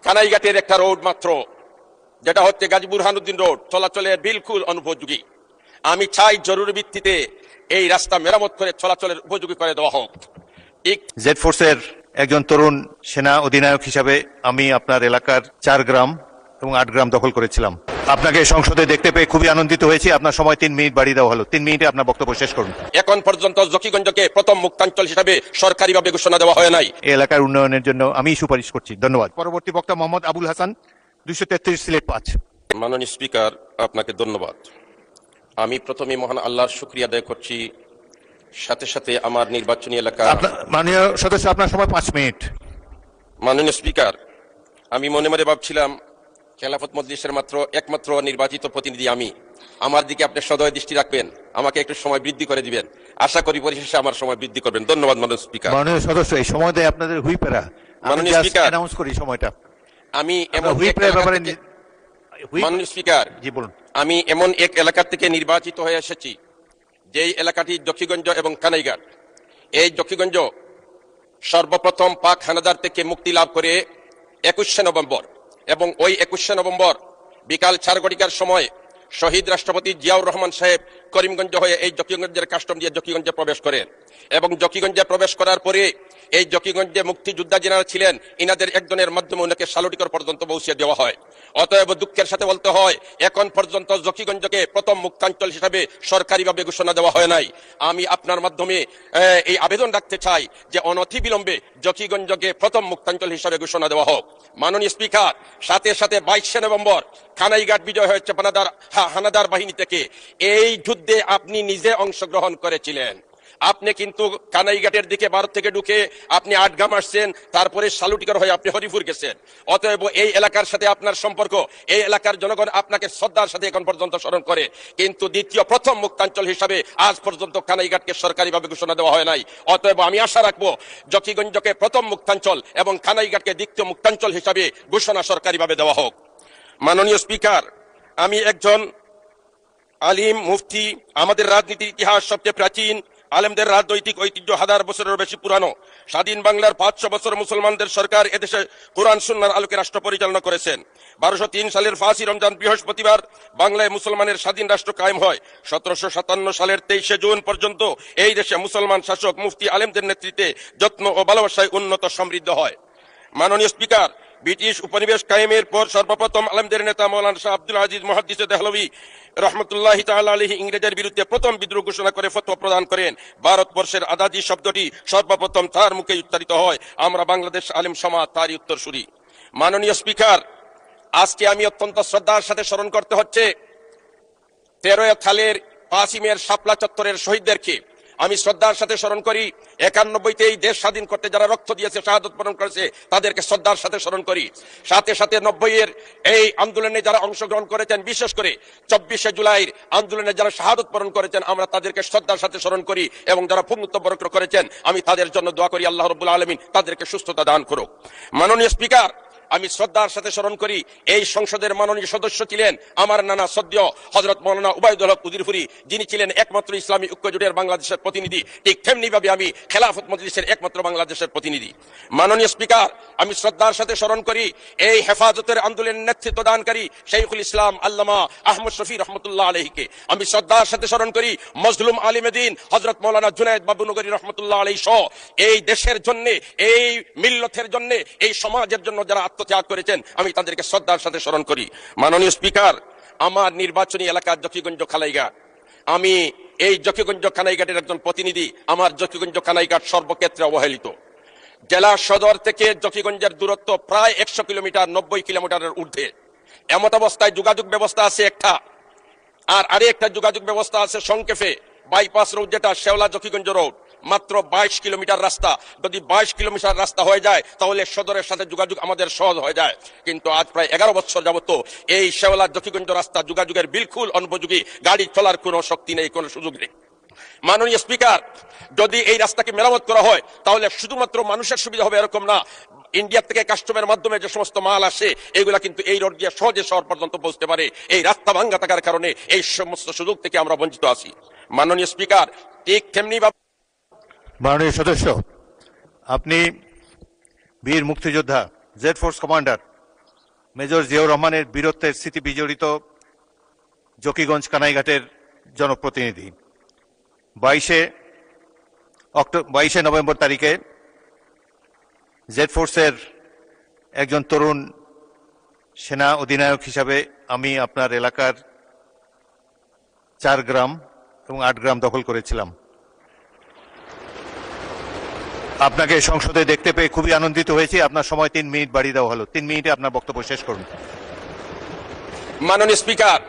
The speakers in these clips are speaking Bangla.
কানাইঘাটের একটা রোড মাত্র, যেটা হচ্ছে গাজী বুরহানুদ্দিন রোড, চলাচলের বিলকুল অনুপযোগী। আমি চাই জরুরি ভিত্তিতে এই রাস্তা মেরামত করে চলাচলের উপযোগী করে দেওয়া হোক। জেড ফোর্সের একজন তরুণ সেনা অধিনায়ক হিসাবে আমি আপনার এলাকার 4 গ্রাম এবং 8 গ্রাম দখল করেছিলাম। আপনাকে সংসদে দেখতে পেয়ে খুবই আনন্দিত হয়েছি। আপনার সময় 3 মিনিট বাড়িয়ে দেওয়া হলো। 3 মিনিটে আপনার বক্তব্য শেষ করুন। এখন পর্যন্ত জকিগঞ্জকে প্রথম মুক্তাঞ্চল হিসাবে সরকারিভাবে ঘোষণা দেওয়া হয় নাই। এই এলাকার উন্নয়নের জন্য আমি সুপারিশ করছি। ধন্যবাদ। পরবর্তী বক্তা মোহাম্মদ আবুল হাসান, 233 সিলেট 5। মাননীয় স্পিকার, আপনাকে ধন্যবাদ। আমি প্রথমে মহান আল্লাহর শুকরিয়া আদায় করছি, সাথে সাথে আমার নির্বাচনী এলাকা। মাননীয় সদস্য, আপনার সময় 5 মিনিট। মাননীয় স্পিকার, আমি মনে মনে ভাবছিলাম খেলাফত মজলিসের একমাত্র নির্বাচিত প্রতিনিধি আমি। আমার দিকে আপনি সদয় দৃষ্টি রাখবেন, আমাকে একটু সময় বৃদ্ধি করে দিবেন। আশা করি পরিশেষে আমার সময় বৃদ্ধি করবেন। ধন্যবাদ মাননীয় স্পিকার। মাননীয় সদস্য, এই সময় দেয় আপনাদের হুইপেরা। মাননীয় স্পিকার, অ্যানাউন্স করি সময়টা। আমি মাননীয় স্পিকার, জি বলুন। আমি এমন এক এলাকা থেকে নির্বাচিত হয়ে এসেছি যেই এলাকাটি জকিগঞ্জ এবং কানাইঘাট। এই জকিগঞ্জ সর্বপ্রথম পাক হানাদার থেকে মুক্তি লাভ করে 21শে নভেম্বর, এবং ওই 21শে নভেম্বর বিকাল 4 ঘটিকার সময় শহীদ রাষ্ট্রপতি জিয়াউর রহমান সাহেব করিমগঞ্জ হয়ে এই জকিগঞ্জের কাস্টম দিয়ে জকিগঞ্জে প্রবেশ করেন, এবং জকিগঞ্জে প্রবেশ করার পরে এই জকিগঞ্জে মুক্তিযোদ্ধা যারা ছিলেন ইনাদের একজনের মাধ্যমে ওনাকে সালুটিকর পর্যন্ত পৌঁছে দেওয়া হয়। অতএব দুঃখের সাথে বলতে হয়, এখন পর্যন্ত জকিগঞ্জকে প্রথম মুক্তাঞ্চল হিসাবে সরকারিভাবে ঘোষণা দেওয়া হয় নাই। আমি আপনার মাধ্যমে এই আবেদন রাখতে চাই যে অনতিবিলম্বে জকিগঞ্জকে প্রথম মুক্তাঞ্চল হিসাবে ঘোষণা দেওয়া হোক। মাননীয় স্পিকার, সাথে সাথে 22শে নভেম্বর কানাইঘাট বিজয় হয়েছে হানাদার বাহিনী থেকে। এই যুদ্ধে আপনি নিজে অংশগ্রহণ করেছিলেন। আপনি কিন্তু কানাইঘাটের দিকে ভারত থেকে ঢুকে আপনি 8 গ্রাম আসছেন, তারপরে সালুটিকর হয়ে আপনি হরিপুর গেছেন। অতএব এই এলাকার সাথে আপনার সম্পর্ক, এই এলাকার জনগণ আপনাকে শ্রদ্ধার সাথে এখন পর্যন্ত স্মরণ করে, কিন্তু প্রথম মুক্তাঞ্চল হিসাবে আজ পর্যন্ত কানাইঘাটকে সরকারিভাবে ঘোষণা দেওয়া হয় নাই। অতএব আমি আশা রাখবো জকিগঞ্জকে প্রথম মুক্তাঞ্চল এবং কানাইঘাটকে দ্বিতীয় মুক্তাঞ্চল হিসাবে ঘোষণা সরকারিভাবে দেওয়া হোক। মাননীয় স্পিকার, আমি একজন আলিম মুফতি। আমাদের রাজনীতির ইতিহাস সবচেয়ে প্রাচীন। আলেমদের রাজনৈতিক ঐতিহ্য 1000 বছরের বেশি পুরানো। স্বাধীন বাংলার 500 বছর মুসলমানদের সরকার এদেশে কোরআন সুন্নাহর আলোকে রাষ্ট্র পরিচালনা করেছেন। 1203 সালের 5ই রমজান বৃহস্পতিবার বাংলায় মুসলমানের স্বাধীন রাষ্ট্র কায়েম হয়। 1757 সালের 23শে জুন পর্যন্ত এই দেশে মুসলমান শাসক মুফতি আলেমদের নেতৃত্বে যত্ন ও ভালোবাসায় উন্নত সমৃদ্ধ হয়। মাননীয় স্পিকার, ব্রিটিশ উপনিবেশ কায়েমের পর সর্বপ্রথম আলেমদের নেতা মৌলানা শাহ আব্দুল আজিজ মুহাদ্দিস দেহলভী রহমতুল্লাহি তাআলা আলাইহি ইংরেজের বিরুদ্ধে প্রথম বিদ্রোহ ঘোষণা করে ফতোয়া প্রদান করেন। ভারতবর্ষের আজাদী শব্দটি সর্বপ্রথম তার মুখে উচ্চারিত হয়। আমরা বাংলাদেশ আলেম সমাজ তারই উত্তরসূরি। মাননীয় স্পিকার, আজকে আমি অত্যন্ত শ্রদ্ধার সাথে স্মরণ করতে হচ্ছে 13 থালের 5ই মের শাপলা চত্বরের শহীদদেরকে। আমি শ্রদ্ধার সাথে স্মরণ করি 91তে এই দেশ স্বাধীন করতে যারা রক্ত দিয়েছে, শাহাদত বরণ করেছে, তাদেরকে শ্রদ্ধার সাথে স্মরণ করি। সাথে সাথে 90-এর এই আন্দোলনে যারা অংশগ্রহণ করেছেন, বিশেষ করে 24শে জুলাইয়ের আন্দোলনে যারা শাহাদত বরণ করেছেন, আমরা তাদেরকে শ্রদ্ধার সাথে স্মরণ করি, এবং যারা পুণ্যত্ববরণ করেছেন আমি তাদের জন্য দোয়া করি আল্লাহ রাব্বুল আলামিন তাদেরকে সুস্থতা দান করুক। মাননীয় স্পিকার, আমি শ্রদ্ধার সাথে স্মরণ করি এই সংসদের মাননীয় সদস্য ছিলেন আমার নানা সদ্য হযরত মাওলানা উবাইদুল হক উজিরপুরি, যিনি ছিলেন একমাত্র ইসলামী ঐক্য জোটের বাংলাদেশের প্রতিনিধি। ঠিক তেমনি ভাবে আমি খেলাফত মজলিসের একমাত্র বাংলাদেশের প্রতিনিধি। মাননীয় স্পিকার, আমি শ্রদ্ধার সাথে স্মরণ করি এই হেফাজতের আন্দোলনের নেতৃত্ব দানকারী শাইখুল ইসলাম আল্লামা আহমদ শফি রহমতুল্লাহ আলাইহিকে। আমি শ্রদ্ধার সাথে স্মরণ করি মজলুম আলিমে দ্বীন হযরত মাওলানা জুনায়েদ বাবুনগরী রহমতুল্লাহ আলাইহি সহ এই দেশের জন্য, এই মিল্লতের জন্য, এই সমাজের জন্য যারা ত্যাগ করেছেন আমি তাদেরকে শ্রদ্ধার সাথে স্মরণ করি। মাননীয় স্পিকার, আমার নির্বাচনী এলাকা জকিগঞ্জ কানাইঘাট। আমি এই জকিগঞ্জ কানাইঘাটের একজন প্রতিনিধি। আমার জকিগঞ্জ কানাইঘাট সর্বক্ষেত্রে অবহেলিত। জেলা সদর থেকে জকিগঞ্জের দূরত্ব প্রায় 100 কিলোমিটার, 90 কিলোমিটারের ঊর্ধ্বে। এমত অবস্থায় যোগাযোগ ব্যবস্থা আছে একটা, আর আরেকটা যোগাযোগ ব্যবস্থা আছে সংক্ষেপে বাইপাস রোড, যেটা শেওলা জকিগঞ্জ রোড, মাত্র 22 কিলোমিটার রাস্তা। যদি 22 কিলোমিটার রাস্তা হয়ে যায় তাহলে সদরের সাথে যোগাযোগ আমাদের সহজ হয়ে যায়। কিন্তু আজ প্রায় 11 বছর যাবত এই শেওলা জকিগঞ্জ রাস্তা যোগাযোগের বিলকুল অনুপযোগী, গাড়ি চলার কোনো শক্তি নেই, কোনো সুযোগ নেই। মাননীয় স্পিকার, যদি এই রাস্তাকে মেরামত করা হয় তাহলে শুধুমাত্র মানুষের সুবিধা হবে এরকম না, ইন্ডিয়া থেকে কাস্টমের মাধ্যমে যে সমস্ত মাল আসে এগুলা কিন্তু এই রোড দিয়ে সহজে শহর পর্যন্ত পৌঁছতে পারে। এই রাস্তা ভাঙ্গা থাকার কারণে এই সমস্ত সুযোগ থেকে আমরা বঞ্চিত আছি। মাননীয় স্পিকার, ঠিক তেমনি মাননীয় সদস্য, আপনি বীর মুক্তিযোদ্ধা, Z force commander, major Ziaur রহমানের বীরত্বের স্মৃতি বিজড়িত জকিগঞ্জ কানাইঘাটের জনপ্রতিনিধি 22শে নভেম্বর তারিখে জেড ফোর্সের একজন তরুণ সেনা অধিনায়ক হিসাবে আমি আপনার এলাকার 4 গ্রাম এবং 8 গ্রাম দখল করেছিলাম। আপনাকে সংসদে দেখতে পেয়ে খুবই আনন্দিত হয়েছি। আপনার সময় 3 মিনিট বাড়িয়ে দেওয়া হলো। 3 মিনিটে আপনার বক্তব্য শেষ করুন। মাননীয় স্পিকার,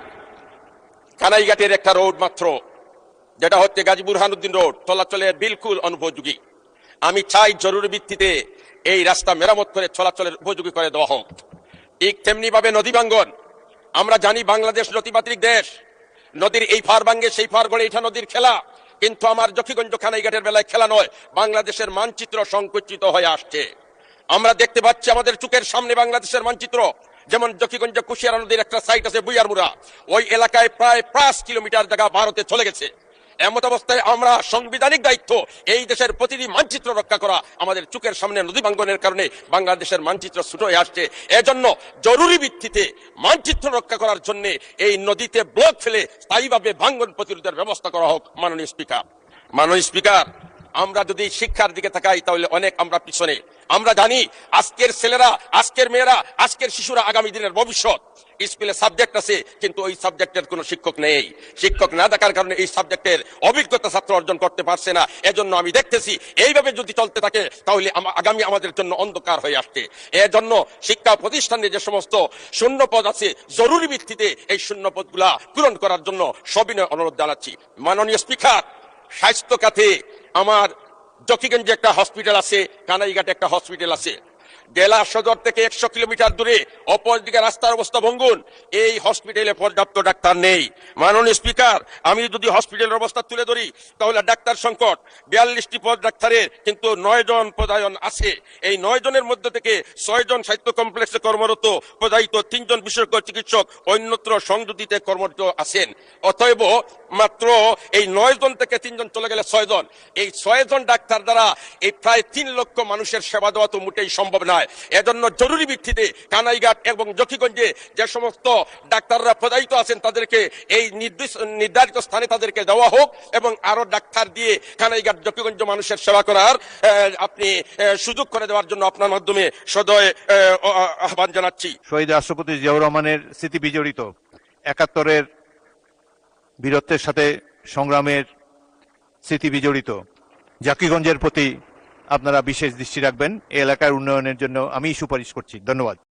কানাইঘাটের একটা রোড মাত্র, যেটা হচ্ছে গাজী বুরহানুদ্দিন রোড, চলাচলের বিলকুল অনুপযোগী। আমি চাই জরুরি ভিত্তিতে এই রাস্তা মেরামত করে চলাচলের উপযোগী করে দেওয়া হোক। ঠিক তেমনি ভাবে নদী ভাঙ্গন, আমরা জানি বাংলাদেশ নদীমাতৃক দেশ, নদীর এই পার ভাঙ্গে সেই পার গড়ে, এটা নদীর খেলা। কিন্তু আমার জকিগঞ্জ কানাইঘাটের বেলায় খেলা নয়, বাংলাদেশের মানচিত্র সংকুচিত হয়ে আসছে। আমরা দেখতে পাচ্ছি আমাদের চোখের সামনে বাংলাদেশের মানচিত্র, যেমন জকিগঞ্জ কুশিয়ারা নদীর একটা সাইট আছে বুইয়ারমুড়া, ওই এলাকায় প্রায় 5 কিলোমিটার জায়গা ভারতে চলে গেছে। এমত অবস্থায় আমরা সাংবিধানিক দায়িত্ব এই দেশের প্রতিটি মানচিত্র রক্ষা করা। আমাদের চোখের সামনে নদী ভাঙ্গনের কারণে বাংলাদেশের মানচিত্র ছোট হয়ে আসছে। এজন্য জরুরি ভিত্তিতে মানচিত্র রক্ষা করার জন্য এই নদীতে ব্লক ফেলে স্থায়ীভাবে ভাঙ্গন প্রতিরোধের ব্যবস্থা করা হোক। মাননীয় স্পিকার, আমরা যদি শিক্ষার দিকে তাকাই তাহলে অনেক আমরা পিছনে। আমরা জানি আজকের ছেলেরা, আজকের মেয়েরা, আজকের শিশুরা আগামী দিনের ভবিষ্যৎ। স্কুলে সাবজেক্ট আছে কিন্তু ওই সাবজেক্টের কোনো শিক্ষক নেই। শিক্ষক না থাকার কারণে এই সাবজেক্টের অভিজ্ঞতা ছাত্র অর্জন করতে পারছে না। এজন্য আমি দেখতেছি এইভাবে যদি চলতে থাকে তাহলে আগামী আমাদের জন্য অন্ধকার হয়ে আসছে। এজন্য শিক্ষা প্রতিষ্ঠানে যে সমস্ত শূন্য পদ আছে, জরুরি ভিত্তিতে এই শূন্য পদগুলা পূরণ করার জন্য সবিনয় অনুরোধ জানাচ্ছি। মাননীয় স্পিকার, স্বাস্থ্য খাতে আমার জকিগঞ্জে একটা হসপিটাল আছে, কানাইঘাটে একটা হসপিটাল আছে। জেলা সদর থেকে 100 কিলোমিটার দূরে, অপর দিকে রাস্তার অবস্থা ভঙ্গুর। এই হসপিটালে পর্যাপ্ত ডাক্তার নেই। মাননীয় স্পিকার, আমি যদি হসপিটালের অবস্থা তুলে ধরি তাহলে ডাক্তার সংকট। 42টি পদ ডাক্তারের, কিন্তু 9 জন পদায়ন আছে। এই 9 জনের মধ্যে থেকে 6 জন সাহিত্য কমপ্লেক্সে কর্মরত পদায়িত, 3 জন বিশেষজ্ঞ চিকিৎসক অন্যত্র সংযুতিতে কর্মরত আছেন। অতএব মাত্র এই 9 জন থেকে 3 জন চলে গেলে 6 জন। এই 6 জন ডাক্তার দ্বারা এই প্রায় 3 লক্ষ মানুষের সেবা দেওয়া তো মোটেই সম্ভব নয়। এজন্য জরুরি ভিত্তিতে কানাইঘাট এবং জকিগঞ্জে যে সমস্ত ডাক্তাররা পদায়িত আছেন তাদেরকে এই নির্ধারিত স্থানে তাদেরকে দেওয়া হোক এবং আরো ডাক্তার দিয়ে কানাইঘাট জকিগঞ্জ মানুষের সেবা করার আপনি সুযোগ করে দেওয়ার জন্য আপনার মাধ্যমে সদয় আহ্বান জানাচ্ছি। শহীদ রাষ্ট্রপতি জিয়াউর রহমানের স্মৃতি বিজড়িত 71-এর বীরত্বের সাথে সংগ্রামের স্মৃতি বিজড়িত জকিগঞ্জের প্রতি আপনারা বিশেষ দৃষ্টি রাখবেন। এই এলাকার উন্নয়নের জন্য আমি সুপারিশ করছি। ধন্যবাদ।